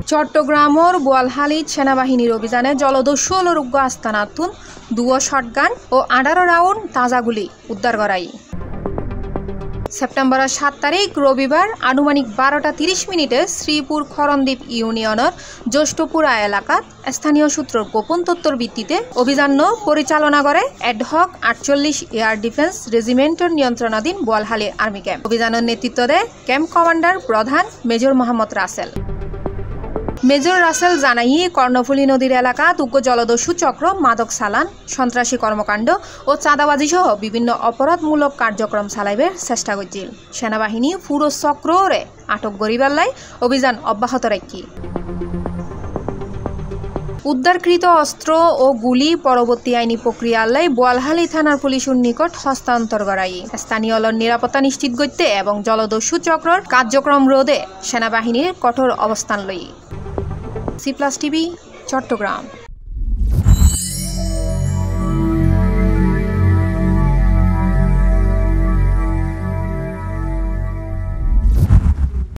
চট্টগ্রামর বোয়ালহালিত সেনাবাহিনীর অভিযানে জলদস্যু অলরোগ্য আস্তানাতুন 2 শটগান ও 18 রাউন্ড তাজা গুলি উদ্ধার করাই। সেপ্টেম্বরের 7 তারিখ রবিবার আনুমানিক 12টা 30 মিনিটে শ্রীপুর খরণদ্বীপ ইউনিয়নের জ্যেষ্ঠপুরা এলাকাত স্থানীয় সূত্রের গোপন তথ্যের ভিত্তিতে অভিযান পরিচালনা করে অ্যাডহক 48 এয়ার ডিফেন্স রেজিমেন্টের নিয়ন্ত্রণাধীন বোয়ালহালী আর্মি ক্যাম্প। অভিযানের নেতৃত্ব দেয় ক্যাম্প কমান্ডার প্রধান মেজর মোহাম্মদ রাসেল। মেজর রাসেল জানাই কর্ণফুলী নদীর এলাকাত উগ্র জলদস্যু চক্র মাদক চালান, সন্ত্রাসী কর্মকাণ্ড ও চাঁদাবাজি সহ বিভিন্ন অপরাধমূলক কার্যক্রম চালাইবার চেষ্টা করছিল। সেনাবাহিনী পুরো চক্রে আটক করিবার লাই অভিযান অব্যাহত রাখি। উদ্ধারকৃত অস্ত্র ও গুলি পরবর্তী আইনি প্রক্রিয়ার লাই বোয়ালহালী থানার পুলিশের নিকট হস্তান্তর করাই। স্থানীয় নিরাপত্তা নিশ্চিত করতে এবং জলদস্যু চক্রের কার্যক্রম রোধে সেনাবাহিনীর কঠোর অবস্থান লই। C+ TV Chittagong.